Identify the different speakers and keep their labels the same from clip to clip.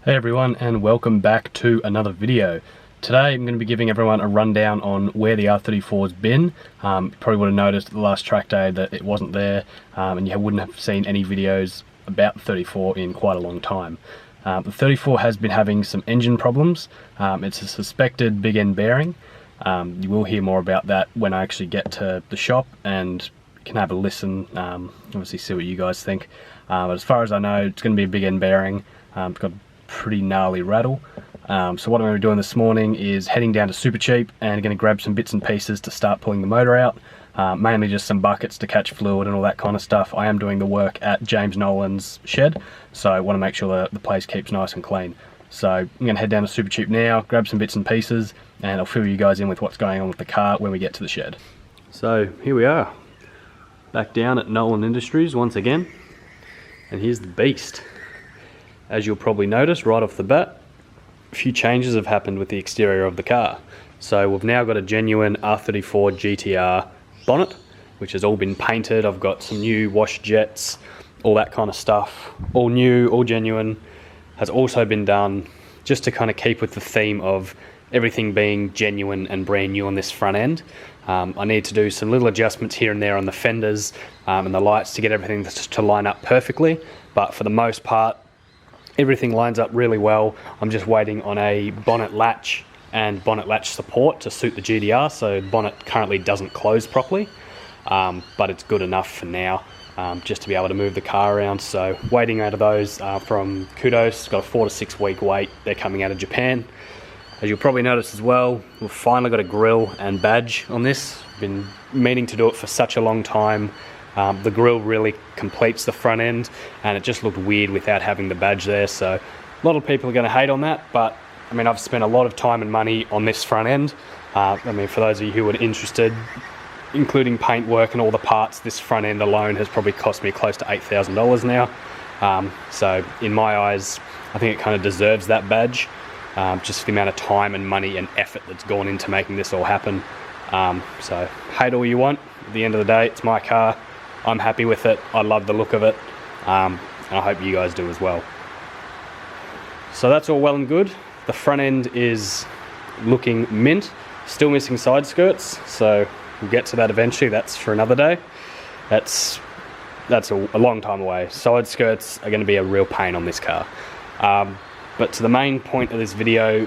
Speaker 1: Hey everyone, and welcome back to another video. Today I'm going to be giving everyone a rundown on where the R34's been. You probably would have noticed at the last track day that it wasn't there, and you wouldn't have seen any videos about the 34 in quite a long time. The 34 has been having some engine problems. It's a suspected big end bearing. You will hear more about that when I actually get to the shop and you can have a listen, obviously see what you guys think. But as far as I know, it's going to be a big end bearing. It's got pretty gnarly rattle. So what I'm going to be doing this morning is heading down to Super Cheap and going to grab some bits and pieces to start pulling the motor out. Mainly just some buckets to catch fluid and all that kind of stuff. I am doing the work at James Nolan's shed, so I want to make sure that the place keeps nice and clean. So I'm going to head down to Super Cheap now, grab some bits and pieces, and I'll fill you guys in with what's going on with the car when we get to the shed. So here we are, back down at Nolan Industries once again, and here's the beast. As you'll probably notice right off the bat, a few changes have happened with the exterior of the car. So we've now got a genuine R34 GTR bonnet, which has all been painted. I've got some new wash jets, all that kind of stuff. All new, all genuine. Has also been done just to kind of keep with the theme of everything being genuine and brand new on this front end. I need to do some little adjustments here and there on the fenders and the lights to get everything to line up perfectly. But for the most part, everything lines up really well. I'm just waiting on a bonnet latch and bonnet latch support to suit the GTR, so the bonnet currently doesn't close properly, but it's good enough for now, just to be able to move the car around. So waiting out of those from Kudos, got a 4 to 6 week wait. They're coming out of Japan. As you'll probably notice as well, we've finally got a grille and badge on this. Been meaning to do it for such a long time. The grille really completes the front end, and it just looked weird without having the badge there. So a lot of people are going to hate on that, but I mean, I've spent a lot of time and money on this front end. I mean, for those of you who are interested, including paint work and all the parts, this front end alone has probably cost me close to $8,000 now. So in my eyes, I think it kind of deserves that badge, just for the amount of time and money and effort that's gone into making this all happen. So hate all you want. At the end of the day, it's my car. I'm happy with it. I love the look of it, and I hope you guys do as well. So that's all well and good. The front end is looking mint, still missing side skirts, so we'll get to that eventually. That's for another day. That's a long time away. Side skirts are going to be a real pain on this car. But to the main point of this video,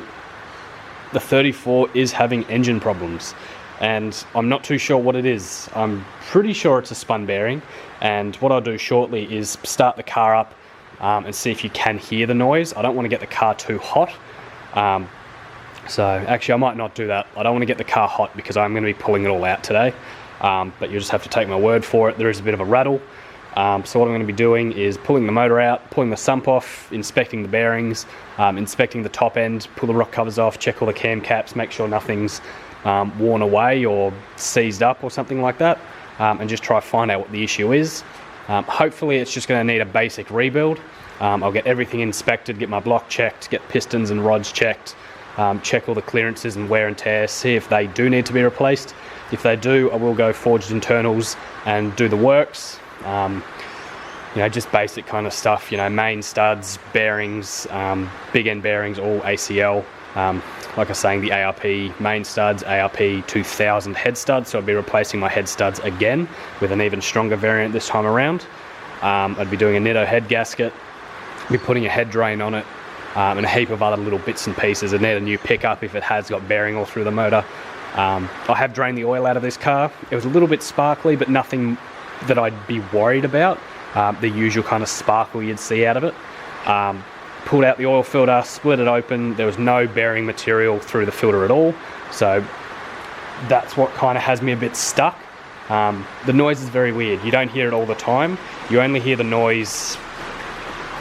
Speaker 1: the 34 is having engine problems, and I'm not too sure what it is. I'm pretty sure it's a spun bearing, and what I'll do shortly is start the car up and see if you can hear the noise. I don't want to get the car too hot. So actually I might not do that. I don't want to get the car hot because I'm going to be pulling it all out today, but you'll just have to take my word for it. There is a bit of a rattle. So what I'm going to be doing is pulling the motor out, pulling the sump off, inspecting the bearings, inspecting the top end, pull the rock covers off, check all the cam caps, make sure nothing's worn away or seized up or something like that, and just try to find out what the issue is. Hopefully it's just going to need a basic rebuild. I'll get everything inspected, get my block checked, get pistons and rods checked, check all the clearances and wear and tear, see if they do need to be replaced. If they do, I will go forged internals and do the works. You know, just basic kind of stuff, you know, main studs, bearings, big end bearings, all ACL. Like I was saying, the ARP main studs, ARP 2000 head studs, so I'll be replacing my head studs again with an even stronger variant this time around. I'd be doing a Nitto head gasket, be putting a head drain on it, and a heap of other little bits and pieces. I need a new pickup if it has got bearing all through the motor. I have drained the oil out of this car. It was a little bit sparkly, but nothing that I'd be worried about. The usual kind of sparkle you'd see out of it. Pulled out the oil filter, split it open. There was no bearing material through the filter at all, so that's what kind of has me a bit stuck. The noise is very weird. You don't hear it all the time. You only hear the noise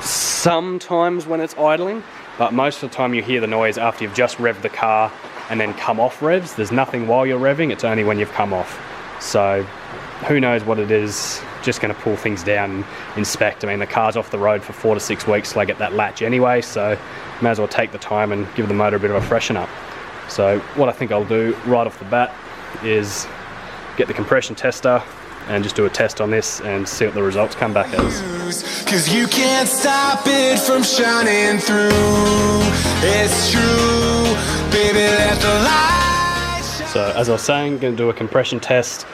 Speaker 1: sometimes when it's idling, but most of the time you hear the noise after you've just revved the car and then come off revs. There's nothing while you're revving, it's only when you've come off. So who knows what it is. Just going to pull things down and inspect. I mean, the car's off the road for 4 to 6 weeks till I get that latch anyway, so may as well take the time and give the motor a bit of a freshen up. So what I think I'll do right off the bat is get the compression tester and just do a test on this and see what the results come back as.
Speaker 2: 'Cause you can't stop it from shining through. It's true, baby, let the light shine.
Speaker 1: So as I was saying, going to do a compression test.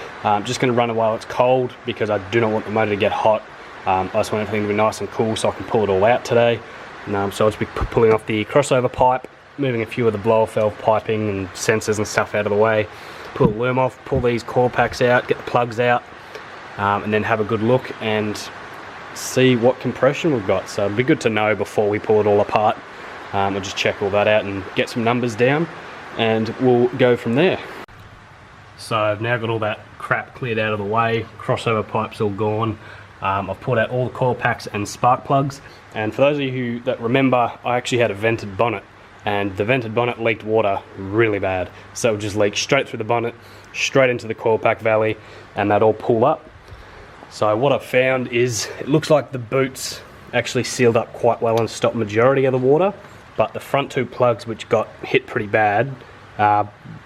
Speaker 1: Just going to run it while it's cold because I do not want the motor to get hot. I just want everything to be nice and cool so I can pull it all out today. So I'll just be pulling off the crossover pipe, moving a few of the blower valve piping and sensors and stuff out of the way, pull the loom off, pull these coil packs out, get the plugs out, and then have a good look and see what compression we've got. So it'd be good to know before we pull it all apart. We'll just check all that out and get some numbers down, and we'll go from there. So I've now got all that crap cleared out of the way, crossover pipe's all gone. I've pulled out all the coil packs and spark plugs, and for those of you that remember, I actually had a vented bonnet, and the vented bonnet leaked water really bad. So it would just leak straight through the bonnet, straight into the coil pack valley, and that'd all pull up. So what I've found is, it looks like the boots actually sealed up quite well and stopped majority of the water, but the front two plugs, which got hit pretty bad,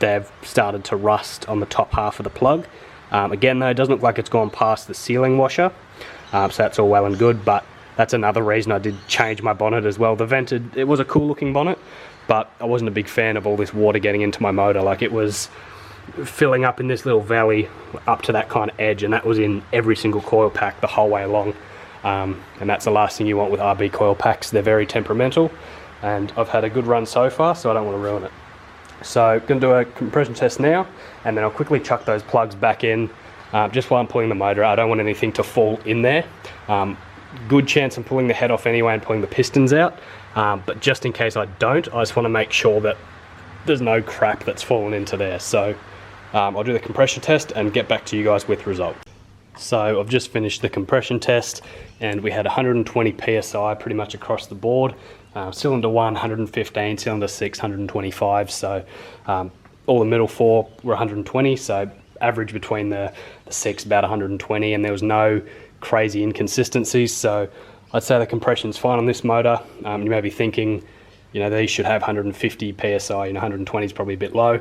Speaker 1: they've started to rust on the top half of the plug. Again though, it doesn't look like it's gone past the sealing washer, so that's all well and good, but that's another reason I did change my bonnet as well. The vented, it was a cool looking bonnet, but I wasn't a big fan of all this water getting into my motor. Like, it was filling up in this little valley up to that kind of edge, and that was in every single coil pack the whole way along. And that's the last thing you want with RB coil packs. They're very temperamental, and I've had a good run so far, so I don't want to ruin it. So going to do a compression test now, and then I'll quickly chuck those plugs back in just while I'm pulling the motor. I don't want anything to fall in there. Good chance I'm pulling the head off anyway and pulling the pistons out, but just in case I don't, I just want to make sure that there's no crap that's fallen into there. So I'll do the compression test and get back to you guys with results. So I've just finished the compression test, and we had 120 psi pretty much across the board. Cylinder 1, 115, cylinder 6, 125, so all the middle four were 120, so average between the six about 120, and there was no crazy inconsistencies. So I'd say the compression's fine on this motor. You may be thinking, you know, these should have 150 psi, you know, 120 is probably a bit low.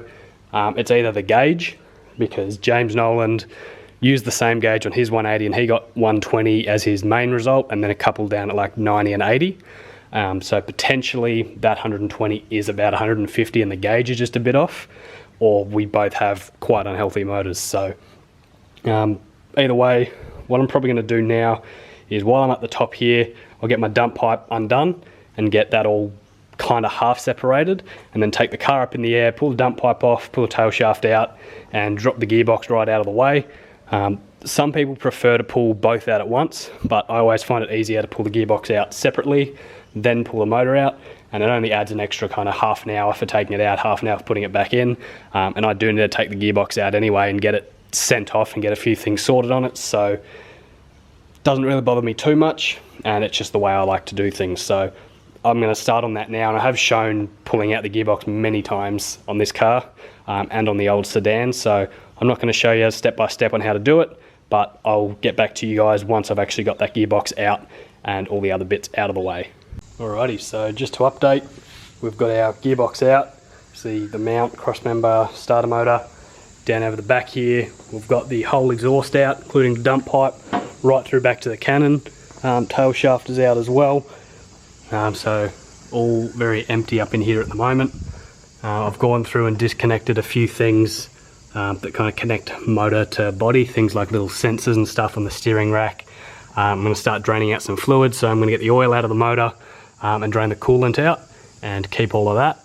Speaker 1: It's either the gauge, because James Noland used the same gauge on his 180 and he got 120 as his main result, and then a couple down at like 90 and 80. So potentially that 120 is about 150 and the gauge is just a bit off, or we both have quite unhealthy motors. So either way, what I'm probably going to do now is, while I'm at the top here, I'll get my dump pipe undone and get that all kind of half separated, and then take the car up in the air, pull the dump pipe off, pull the tail shaft out, and drop the gearbox right out of the way. Some people prefer to pull both out at once, but I always find it easier to pull the gearbox out separately, then pull the motor out, and it only adds an extra kind of half an hour for taking it out, half an hour for putting it back in. And I do need to take the gearbox out anyway and get it sent off and get a few things sorted on it, so it doesn't really bother me too much, and it's just the way I like to do things. So I'm going to start on that now, and I have shown pulling out the gearbox many times on this car and on the old sedan, so I'm not going to show you step by step on how to do it, but I'll get back to you guys once I've actually got that gearbox out and all the other bits out of the way. Alrighty, so just to update, we've got our gearbox out. See the mount, cross member, starter motor. Down over the back here, we've got the whole exhaust out, including the dump pipe, right through back to the cannon. Tail shaft is out as well. So all very empty up in here at the moment. I've gone through and disconnected a few things that kind of connect motor to body, things like little sensors and stuff on the steering rack. I'm going to start draining out some fluid, so I'm going to get the oil out of the motor and drain the coolant out and keep all of that.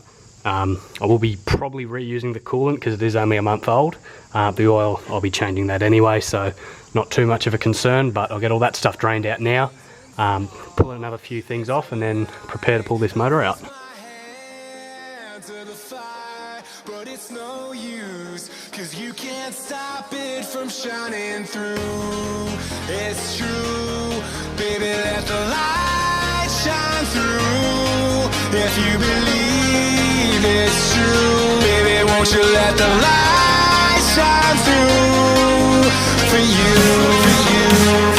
Speaker 1: I will be probably reusing the coolant because it is only a month old. The oil, I'll be changing that anyway, so not too much of a concern, but I'll get all that stuff drained out now, pull another few things off, and then prepare to pull this motor out.
Speaker 2: But it's no use, 'cause you can't stop it from shining through. It's true, baby, let the light shine through. If you believe it's true, baby, won't you let the light shine through for you, for you.